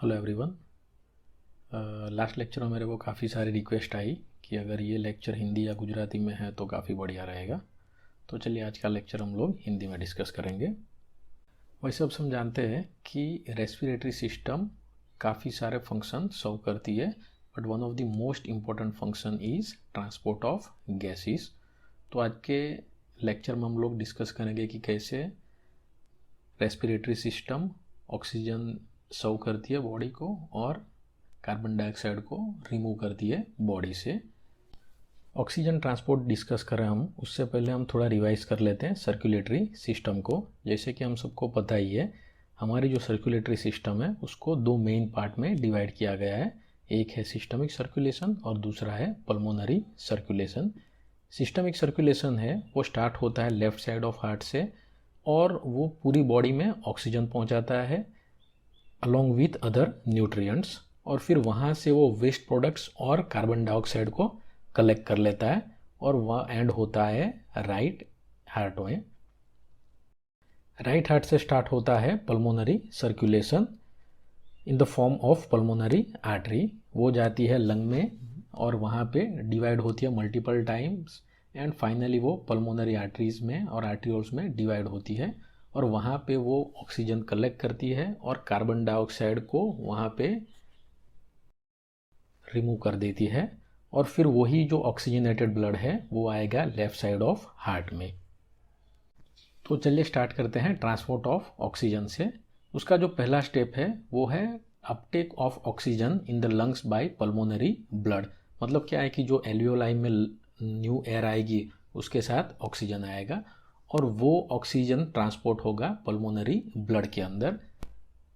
Hello everyone. Last lecture में मेरे को काफ़ी सारी रिक्वेस्ट आई कि अगर ये लेक्चर हिंदी या गुजराती में है तो काफ़ी बढ़िया रहेगा। तो चलिए आज का लेक्चर हम लोग हिंदी में डिस्कस करेंगे। वैसे अब हम जानते हैं कि रेस्पिरेटरी सिस्टम काफ़ी सारे फंक्शन सर्व करती है, but one of the most important function is transport of gases. तो आज के लेक्चर में हम लोग डिस्कस करेंगे कि कैसे रेस्पिरेटरी सिस्टम ऑक्सीजन सर्व करती है बॉडी को और कार्बन डाइऑक्साइड को रिमूव करती है बॉडी से। ऑक्सीजन ट्रांसपोर्ट डिस्कस करें हम, उससे पहले हम थोड़ा रिवाइज कर लेते हैं सर्कुलेटरी सिस्टम को। जैसे कि हम सबको पता ही है, हमारी जो सर्कुलेटरी सिस्टम है उसको दो मेन पार्ट में डिवाइड किया गया है। एक है सिस्टमिक सर्कुलेशन और दूसरा है पल्मोनरी सर्कुलेशन। सिस्टमिक सर्कुलेशन है वो स्टार्ट होता है लेफ्ट साइड ऑफ हार्ट से और वो पूरी बॉडी में ऑक्सीजन पहुंचाता है अलॉन्ग विथ अदर न्यूट्रिएंट्स, और फिर वहाँ से वो वेस्ट प्रोडक्ट्स और कार्बन डाइऑक्साइड को कलेक्ट कर लेता है और वह एंड होता है राइट हार्ट में। राइट हार्ट से स्टार्ट होता है pulmonary circulation in the form of pulmonary artery. वो जाती है लंग में और वहाँ पे डिवाइड होती है मल्टीपल टाइम्स एंड फाइनली वो पल्मोनरी आर्टरीज में और आर्टियोल्स में डिवाइड होती है और वहाँ पे वो ऑक्सीजन कलेक्ट करती है और कार्बन डाइऑक्साइड को वहाँ पे रिमूव कर देती है, और फिर वही जो ऑक्सीजनेटेड ब्लड है वो आएगा लेफ्ट साइड ऑफ हार्ट में। तो चलिए स्टार्ट करते हैं ट्रांसपोर्ट ऑफ ऑक्सीजन से। उसका जो पहला स्टेप है वो है uptake of oxygen in the lungs by pulmonary blood. मतलब क्या है कि जो एल्वियोलाई में न्यू एयर आएगी उसके साथ ऑक्सीजन आएगा और वो ऑक्सीजन ट्रांसपोर्ट होगा पल्मोनरी ब्लड के अंदर।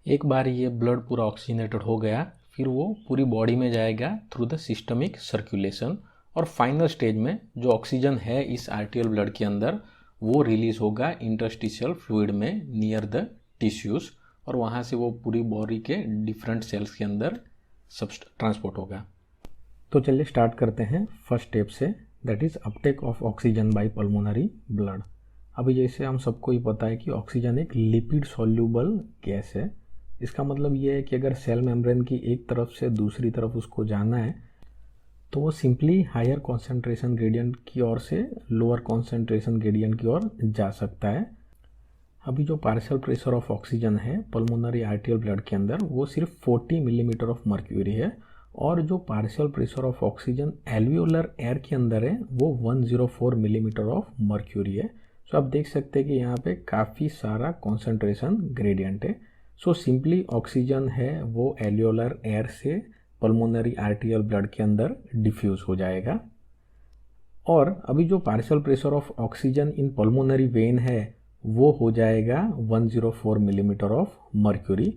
एक बार ये ब्लड पूरा ऑक्सीजनेटेड हो गया फिर वो पूरी बॉडी में जाएगा थ्रू द सिस्टमिक सर्कुलेशन, और फाइनल स्टेज में जो ऑक्सीजन है इस आर्टियल ब्लड के अंदर वो रिलीज होगा इंटरस्टिशियल फ्लूइड में नियर द टिश्यूज, और वहाँ से वो पूरी बॉडी के डिफरेंट सेल्स के अंदर सब ट्रांसपोर्ट होगा। तो चलिए स्टार्ट करते हैं फर्स्ट स्टेप से, that is Uptake of oxygen by pulmonary blood. अभी जैसे हम सबको ही पता है कि ऑक्सीजन एक लिपिड सॉल्यूबल गैस है। इसका मतलब ये है कि अगर सेल मेम्ब्रेन की एक तरफ से दूसरी तरफ उसको जाना है तो वो सिंपली हायर कॉन्सेंट्रेशन ग्रेडियंट की ओर से लोअर कॉन्सेंट्रेशन ग्रेडियंट की ओर जा सकता है। अभी जो पार्शियल प्रेशर ऑफ ऑक्सीजन है पल्मोनरी आर्टियल ब्लड के अंदर वो सिर्फ 40 मिलीमीटर ऑफ मर्क्यूरी है, और जो partial pressure of oxygen alveolar air के अंदर है वो 104 मिलीमीटर ऑफ मर्क्यूरी है। सो आप देख सकते हैं कि यहाँ पे काफ़ी सारा कॉन्सेंट्रेशन ग्रेडियंट है। सो सिंपली ऑक्सीजन है वो एल्वियोलर एयर से पल्मोनरी आर्टियल ब्लड के अंदर डिफ्यूज हो जाएगा। और अभी जो partial pressure of oxygen in pulmonary vein है वो हो जाएगा 104 मिलीमीटर ऑफ मर्क्यूरी,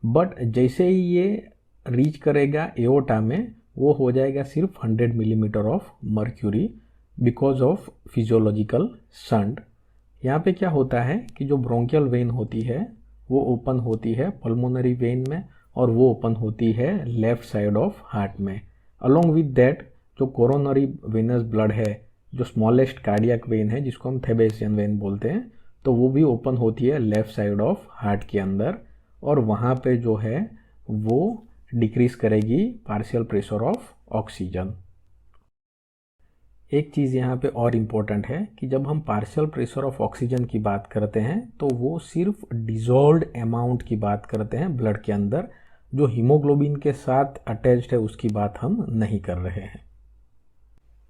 बट जैसे ही ये रीच करेगा एओर्टा में वो हो जाएगा सिर्फ 100 millimetre of mercury because of physiological shunt. यहाँ पे क्या होता है कि जो ब्रोंकियल वेन होती है वो ओपन होती है पल्मोनरी वेन में और वो ओपन होती है लेफ्ट साइड ऑफ हार्ट में। अलोंग विद दैट जो कोरोनरी वेनस ब्लड है, जो स्मॉलेस्ट कार्डियक वेन है जिसको हम थेबेसियन वेन बोलते हैं, तो वो भी ओपन होती है लेफ्ट साइड ऑफ हार्ट के अंदर, और वहाँ पे जो है वो डिक्रीज करेगी पार्शियल प्रेशर ऑफ ऑक्सीजन। एक चीज़ यहाँ पे और इम्पोर्टेंट है कि जब हम पार्शियल प्रेशर ऑफ ऑक्सीजन की बात करते हैं तो वो सिर्फ डिजॉल्व्ड अमाउंट की बात करते हैं ब्लड के अंदर, जो हीमोग्लोबिन के साथ अटैच्ड है उसकी बात हम नहीं कर रहे हैं।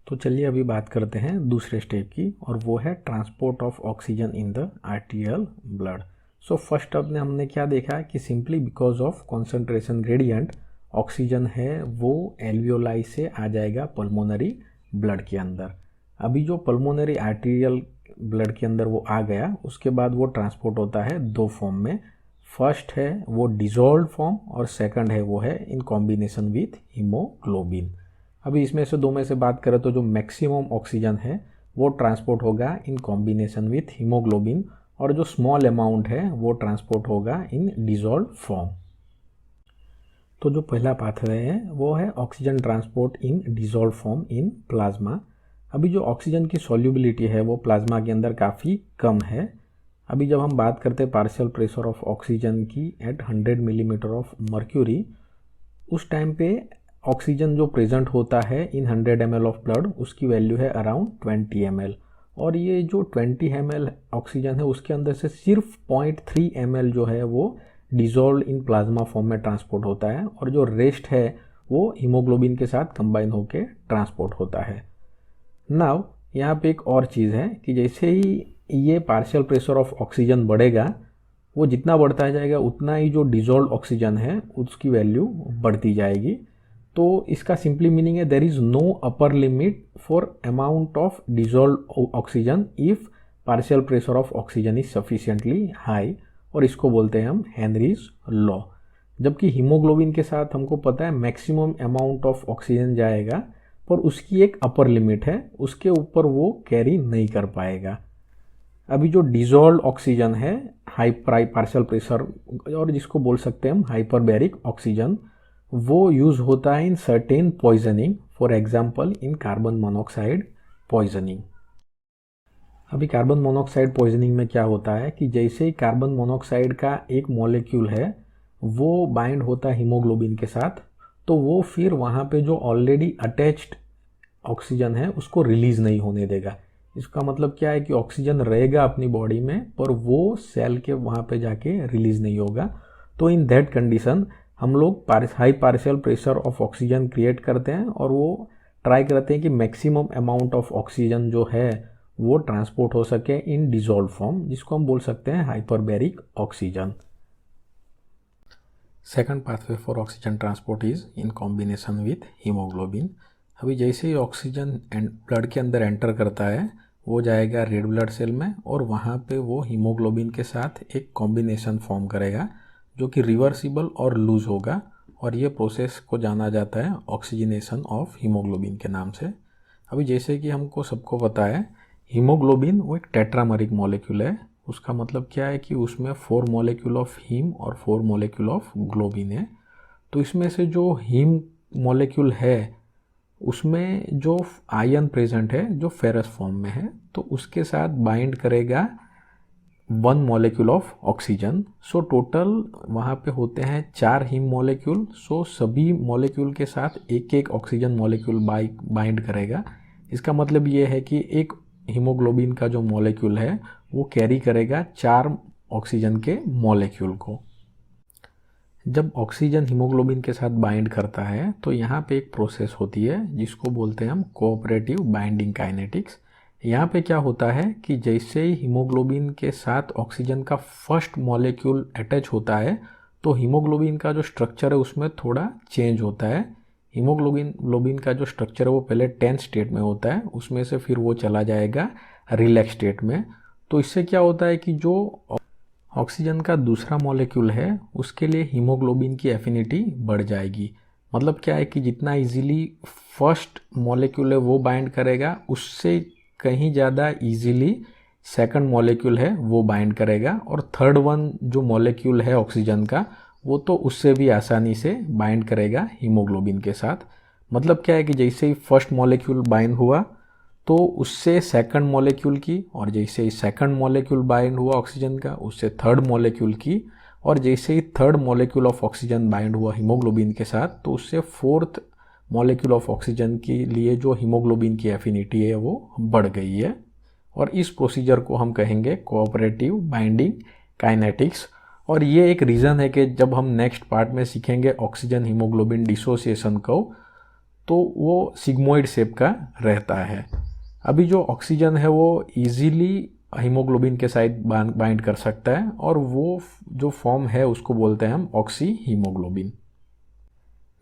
तो चलिए अभी बात करते हैं दूसरे स्टेप की, और वो है transport of oxygen in the आर्टियल blood. So first अपने हमने क्या देखा कि simply because of concentration gradient oxygen है वो एल्वियोलाई से आ जाएगा पल्मोनरी ब्लड के अंदर। अभी जो पल्मोनरी आर्टेरियल ब्लड के अंदर वो आ गया उसके बाद वो ट्रांसपोर्ट होता है दो फॉर्म में। फर्स्ट है वो डिजॉल्व्ड फॉर्म और सेकंड है वो है इन कॉम्बिनेशन विथ हीमोग्लोबिन। अभी इसमें से दो में से बात करें तो जो मैक्सिमम ऑक्सीजन है वो ट्रांसपोर्ट होगा इन कॉम्बिनेशन विथ हीमोग्लोबिन, और जो स्मॉल अमाउंट है वो ट्रांसपोर्ट होगा इन डिजॉल्व्ड फॉर्म। तो जो पहला पाथवे है वो है oxygen transport in dissolve form in plasma. अभी जो ऑक्सीजन की सॉल्युबिलिटी है वो प्लाज्मा के अंदर काफ़ी कम है। अभी जब हम बात करते हैं पार्शियल प्रेशर ऑफ ऑक्सीजन की एट 100 मिलीमीटर ऑफ मर्क्यूरी, उस टाइम पे ऑक्सीजन जो प्रेजेंट होता है इन 100 ml ऑफ ब्लड उसकी वैल्यू है अराउंड 20 ml। और ये जो 20 ml ऑक्सीजन है उसके अंदर से सिर्फ 0.3 ml जो है वो डिजोल्व इन प्लाज्मा फॉर्म में ट्रांसपोर्ट होता है, और जो रेस्ट है वो हीमोग्लोबिन के साथ कंबाइन होकर ट्रांसपोर्ट होता है। नाउ यहाँ पे एक और चीज़ है कि जैसे ही ये पार्शियल प्रेशर ऑफ ऑक्सीजन बढ़ेगा, वो जितना बढ़ता जाएगा उतना ही जो डिजोल्व ऑक्सीजन है उसकी वैल्यू बढ़ती जाएगी। तो इसका सिंपली मीनिंग है there is no upper limit for amount of dissolve oxygen if partial pressure of oxygen is sufficiently high, और इसको बोलते हैं हम हेनरीज लॉ। जबकि हीमोग्लोबिन के साथ हमको पता है मैक्सिमम अमाउंट ऑफ ऑक्सीजन जाएगा, पर उसकी एक अपर लिमिट है, उसके ऊपर वो कैरी नहीं कर पाएगा। अभी जो डिजोल्व ऑक्सीजन है हाई पार्शियल प्रेशर, और जिसको बोल सकते हैं हम हाइपरबैरिक ऑक्सीजन, वो यूज़ होता है in certain poisoning, for example in carbon monoxide poisoning. अभी कार्बन मोनोऑक्साइड पॉइजनिंग में क्या होता है कि जैसे ही कार्बन मोनोऑक्साइड का एक मॉलिक्यूल है वो बाइंड होता है हीमोग्लोबिन के साथ, तो वो फिर वहाँ पे जो ऑलरेडी अटैच्ड ऑक्सीजन है उसको रिलीज़ नहीं होने देगा। इसका मतलब क्या है कि ऑक्सीजन रहेगा अपनी बॉडी में, पर वो सेल के वहाँ पे जाके रिलीज़ नहीं होगा। तो इन दैट कंडीशन हम लोग high partial pressure of oxygen create करते हैं, और वो ट्राई करते हैं कि मैक्सिमम अमाउंट ऑफ ऑक्सीजन जो है वो ट्रांसपोर्ट हो सके इन डिजोल्व फॉर्म, जिसको हम बोल सकते हैं hyperbaric oxygen. Second pathway for oxygen transport is in combination with haemoglobin. अभी जैसे ही ऑक्सीजन ब्लड के अंदर एंटर करता है वो जाएगा रेड ब्लड सेल में, और वहाँ पे वो हीमोग्लोबिन के साथ एक कॉम्बिनेशन फॉर्म करेगा जो कि रिवर्सिबल और लूज होगा, और ये प्रोसेस को जाना जाता है ऑक्सीजनेशन ऑफ हीमोग्लोबिन के नाम से। अभी जैसे कि हमको सबको पता है हीमोग्लोबिन वो एक टेट्रामरिक मॉलिक्यूल है। उसका मतलब क्या है कि उसमें 4 मॉलिक्यूल ऑफ हीम और 4 मॉलिक्यूल ऑफ ग्लोबिन है। तो इसमें से जो हीम मॉलिक्यूल है उसमें जो आयन प्रेजेंट है जो फेरस फॉर्म में है, तो उसके साथ बाइंड करेगा 1 molecule of oxygen. So total वहाँ पे होते हैं 4 हीम मॉलिक्यूल। सो सभी मॉलिक्यूल के साथ एक एक ऑक्सीजन मॉलिक्यूल बाइंड करेगा। इसका मतलब ये है कि एक हीमोग्लोबिन का जो मॉलिक्यूल है वो कैरी करेगा 4 ऑक्सीजन के मॉलिक्यूल को। जब ऑक्सीजन हीमोग्लोबिन के साथ बाइंड करता है तो यहाँ पे एक प्रोसेस होती है जिसको बोलते हैं हम कोऑपरेटिव बाइंडिंग काइनेटिक्स। यहाँ पे क्या होता है कि जैसे ही हीमोग्लोबिन के साथ ऑक्सीजन का फर्स्ट मॉलिक्यूल अटैच होता है तो हीमोग्लोबिन का जो स्ट्रक्चर है उसमें थोड़ा चेंज होता है। हीमोग्लोबिन का जो स्ट्रक्चर है वो पहले टेंस स्टेट में होता है, उसमें से फिर वो चला जाएगा रिलैक्स स्टेट में। तो इससे क्या होता है कि जो ऑक्सीजन का दूसरा मॉलिक्यूल है उसके लिए हीमोग्लोबिन की एफिनिटी बढ़ जाएगी। मतलब क्या है कि जितना इजीली फर्स्ट मॉलिक्यूल है वो बाइंड करेगा, उससे कहीं ज़्यादा इजीली सेकंड मॉलिक्यूल है वो बाइंड करेगा, और थर्ड वन जो मॉलिक्यूल है ऑक्सीजन का वो तो उससे भी आसानी से बाइंड करेगा हीमोग्लोबिन के साथ। मतलब क्या है कि जैसे ही फर्स्ट मॉलिक्यूल बाइंड हुआ तो उससे सेकंड मॉलिक्यूल की, और जैसे ही सेकंड मॉलिक्यूल बाइंड हुआ ऑक्सीजन का उससे थर्ड मॉलिक्यूल की, और जैसे ही third molecule of oxygen bind हुआ हीमोग्लोबिन के साथ तो उससे फोर्थ मॉलिक्यूल ऑफ ऑक्सीजन के लिए जो हीमोग्लोबिन की एफिनिटी है वो बढ़ गई है। और इस प्रोसीजर को हम कहेंगे कोऑपरेटिव बाइंडिंग काइनेटिक्स। और ये एक रीज़न है कि जब हम नेक्स्ट पार्ट में सीखेंगे ऑक्सीजन हीमोग्लोबिन डिसोसिएशन को, तो वो सिग्मोइड शेप का रहता है। अभी जो ऑक्सीजन है वो इजीली हीमोग्लोबिन के साथ बाइंड कर सकता है, और वो जो फॉर्म है उसको बोलते हैं हम oxy haemoglobin.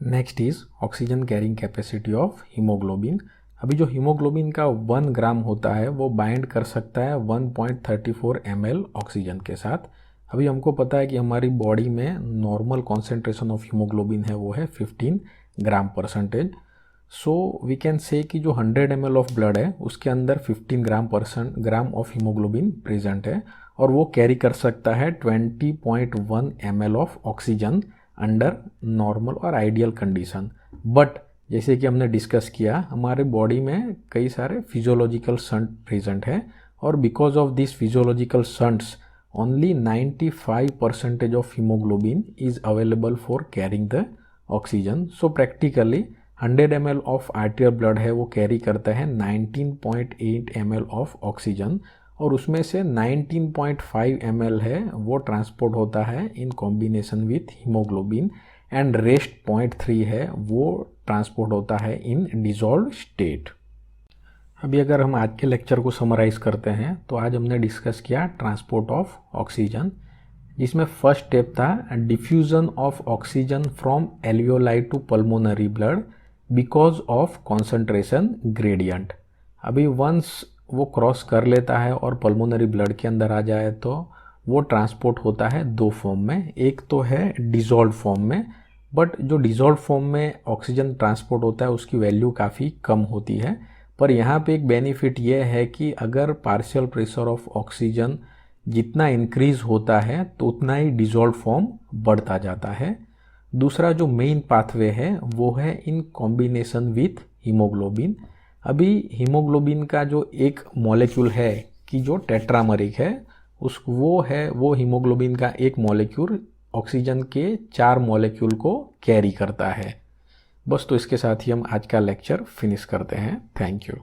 Next is oxygen carrying capacity of haemoglobin. अभी जो हीमोग्लोबिन का 1 ग्राम होता है वो बाइंड कर सकता है 1.34 ml ऑक्सीजन के साथ। अभी हमको पता है कि हमारी बॉडी में नॉर्मल कॉन्सेंट्रेशन ऑफ हीमोग्लोबिन है वो है 15 ग्राम %। सो वी कैन से कि जो 100 ml ऑफ ब्लड है उसके अंदर 15 ग्राम ऑफ हीमोग्लोबिन प्रेजेंट है, और वो कैरी कर सकता है 20.1 ml of oxygen under normal और आइडियल कंडीशन। बट जैसे कि हमने डिस्कस किया हमारे बॉडी में कई सारे फिजियोलॉजिकल स्टंट प्रेजेंट है, और because of this physiological stunts only 95% of hemoglobin is available for carrying the oxygen. So practically 100 ml of arterial blood है वो कैरी करता है 19.8 ml of oxygen और उसमें से 19.5 ml है वो ट्रांसपोर्ट होता है in combination with haemoglobin and rest 0.3 है वो ट्रांसपोर्ट होता है इन डिजॉल्व स्टेट। अभी अगर हम आज के लेक्चर को समराइज करते हैं तो आज हमने डिस्कस किया ट्रांसपोर्ट ऑफ ऑक्सीजन, जिसमें फर्स्ट स्टेप था diffusion of oxygen from alveoli to pulmonary blood because of concentration gradient. अभी वंस वो क्रॉस कर लेता है और पल्मोनरी ब्लड के अंदर आ जाए तो वो ट्रांसपोर्ट होता है दो फॉर्म में, एक तो है डिजॉल्व फॉर्म में, बट जो डिजॉल्व फॉर्म में ऑक्सीजन ट्रांसपोर्ट होता है उसकी वैल्यू काफ़ी कम होती है। पर यहाँ पे एक बेनिफिट ये है कि अगर पार्शियल प्रेशर ऑफ ऑक्सीजन जितना इंक्रीज होता है तो उतना ही डिजॉल्व फॉर्म बढ़ता जाता है। दूसरा जो मेन पाथवे है वो है इन कॉम्बिनेशन विथ हीमोग्लोबिन। अभी हीमोग्लोबिन का जो एक मॉलिक्यूल है कि जो टेट्रामरिक है वो हीमोग्लोबिन का एक मॉलिक्यूल ऑक्सीजन के 4 मॉलिक्यूल को कैरी करता है। बस तो इसके साथ ही हम आज का लेक्चर फिनिश करते हैं। Thank you.